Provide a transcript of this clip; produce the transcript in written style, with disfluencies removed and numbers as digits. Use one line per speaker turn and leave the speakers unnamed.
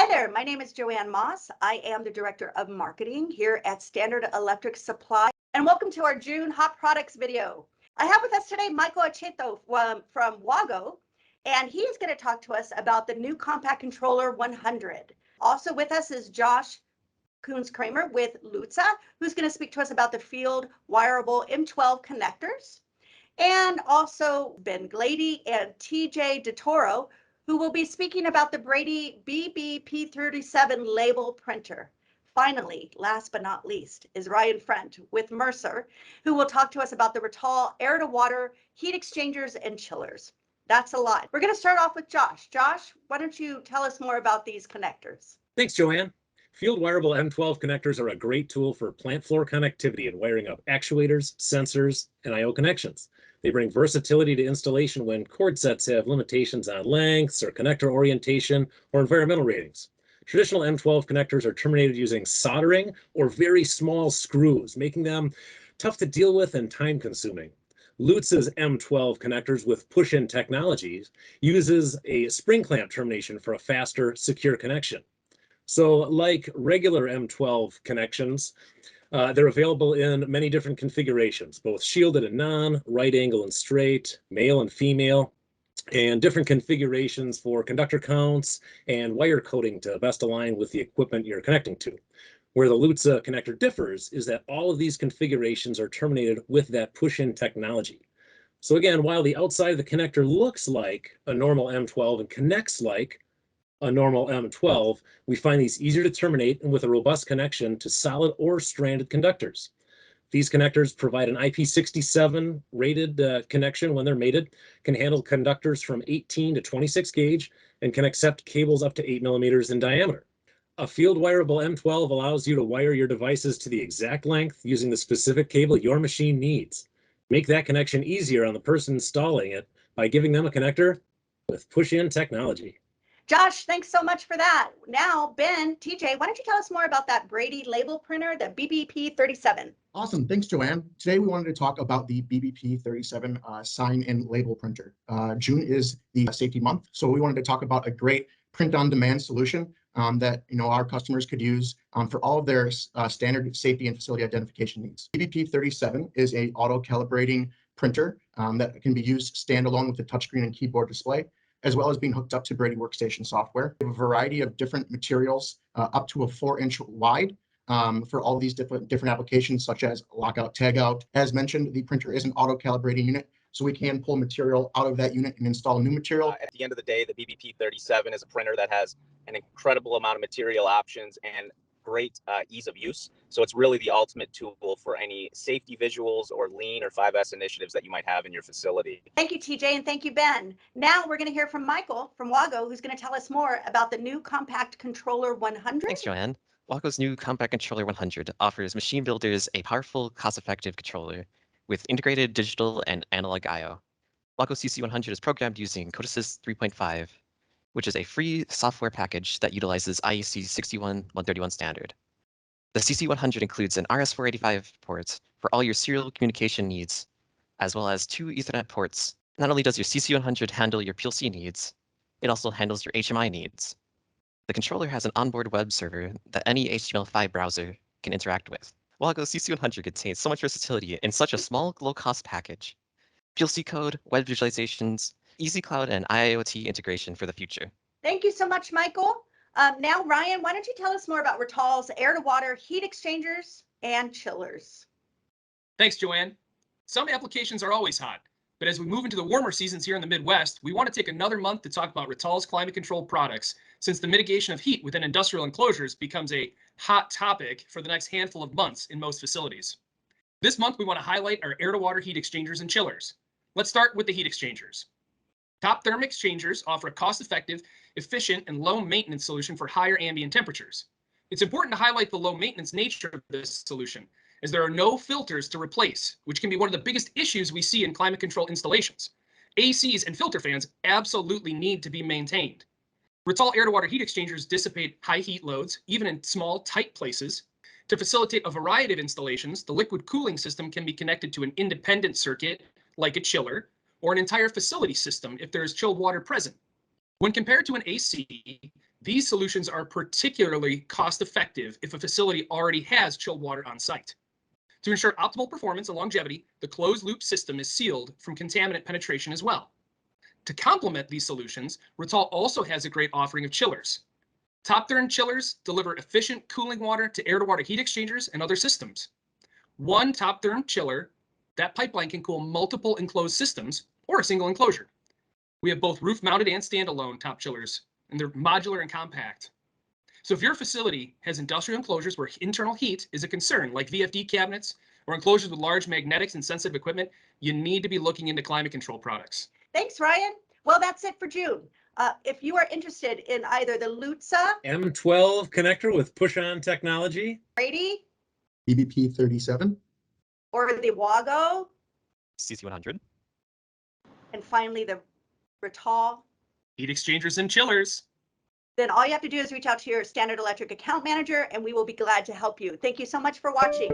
Hi there, my name is Joanne Moss. I am the Director of Marketing here at Standard Electric Supply, and welcome to our June Hot Products video. I have with us today Michael Aceto from WAGO, and he is going to talk to us about the new Compact Controller 100. Also with us is Josh Kramer with LUTZE, who's going to speak to us about the field wireable M12 connectors, and also Ben Glady and TJ DeToro, who will be speaking about the Brady BBP37 label printer. Finally, last but not least, is Ryan Frent with Mercer, who will talk to us about the Rittal air-to-water heat exchangers and chillers. That's a lot. We're going to start off with Josh. Josh, why don't you tell us more about these connectors?
Thanks, Joanne. Field wireable M12 connectors are a great tool for plant floor connectivity and wiring up actuators, sensors, and I/O connections. They bring versatility to installation when cord sets have limitations on lengths or connector orientation or environmental ratings. Traditional M12 connectors are terminated using soldering or very small screws, making them tough to deal with and time-consuming. LUTZE's M12 connectors with push-in technologies uses a spring clamp termination for a faster, secure connection. So like regular M12 connections, they're available in many different configurations, both shielded and non, right angle and straight, male and female, and different configurations for conductor counts and wire coating to best align with the equipment you're connecting to. Where the LUTZE connector differs is that all of these configurations are terminated with that push-in technology. So again, while the outside of the connector looks like a normal M12 and connects like a normal M12, we find these easier to terminate and with a robust connection to solid or stranded conductors. These connectors provide an IP67 rated connection when they're mated, can handle conductors from 18 to 26 gauge, and can accept cables up to 8 millimeters in diameter. A field wireable M12 allows you to wire your devices to the exact length using the specific cable your machine needs. Make that connection easier on the person installing it by giving them a connector with push-in technology.
Josh, thanks so much for that. Now, Ben, TJ, why don't you tell us more about that Brady label printer, the BBP37?
Awesome. Thanks, Joanne. Today, we wanted to talk about the BBP37 sign and label printer. June is the safety month, so we wanted to talk about a great print-on-demand solution that our customers could use for all of their standard safety and facility identification needs. BBP37 is a auto-calibrating printer that can be used standalone with a touchscreen and keyboard display, as well as being hooked up to Brady workstation software. We have a variety of different materials up to a 4-inch wide for all these different applications, such as lockout, tagout. As mentioned, the printer is an auto-calibrating unit, so we can pull material out of that unit and install new material.
At the end of the day, the BBP37 is a printer that has an incredible amount of material options and great ease of use. So it's really the ultimate tool for any safety visuals or lean or 5S initiatives that you might have in your facility.
Thank you, TJ, and thank you, Ben. Now we're going to hear from Michael from WAGO, who's going to tell us more about the new Compact Controller 100.
Thanks, Joanne. WAGO's new Compact Controller 100 offers machine builders a powerful, cost-effective controller with integrated digital and analog I/O. WAGO CC100 is programmed using Codesys 3.5, which is a free software package that utilizes IEC 61131 standard. The CC100 includes an RS485 port for all your serial communication needs, as well as 2 Ethernet ports. Not only does your CC100 handle your PLC needs, it also handles your HMI needs. The controller has an onboard web server that any HTML5 browser can interact with. WAGO CC100 contains so much versatility in such a small, low-cost package. PLC code, web visualizations, easy cloud, and IoT integration for the future.
Thank you so much, Michael. Now, Ryan, why don't you tell us more about Rittal's air-to-water heat exchangers and chillers?
Thanks, Joanne. Some applications are always hot, but as we move into the warmer seasons here in the Midwest, we want to take another month to talk about Rittal's climate control products, since the mitigation of heat within industrial enclosures becomes a hot topic for the next handful of months in most facilities. This month, we want to highlight our air-to-water heat exchangers and chillers. Let's start with the heat exchangers. Top therm exchangers offer a cost-effective, efficient, and low-maintenance solution for higher ambient temperatures. It's important to highlight the low-maintenance nature of this solution, as there are no filters to replace, which can be one of the biggest issues we see in climate control installations. ACs and filter fans absolutely need to be maintained. Rittal air-to-water heat exchangers dissipate high heat loads, even in small, tight places. To facilitate a variety of installations, the liquid cooling system can be connected to an independent circuit, like a chiller, or an entire facility system if there is chilled water present. When compared to an AC, These solutions are particularly cost-effective if a facility already has chilled water on site. To ensure optimal performance and longevity, the closed-loop system is sealed from contaminant penetration as well. To complement these solutions, Rittal also has a great offering of chillers. Top Therm chillers deliver efficient cooling water to air-to-water heat exchangers and other systems. One Top Therm chiller, that pipeline can cool multiple enclosed systems or a single enclosure. We have both roof-mounted and standalone top chillers, and they're modular and compact. So if your facility has industrial enclosures where internal heat is a concern, like VFD cabinets or enclosures with large magnetics and sensitive equipment, you need to be looking into climate control products.
Thanks, Ryan. Well, that's it for June. If you are interested in either the LUTZE,
M12 connector with push-on technology,
Brady,
BBP 37.
or the WAGO,
CC100.
and finally the Rittal,
Heat exchangers and chillers.
then all you have to do is reach out to your Standard Electric account manager and we will be glad to help you. Thank you so much for watching.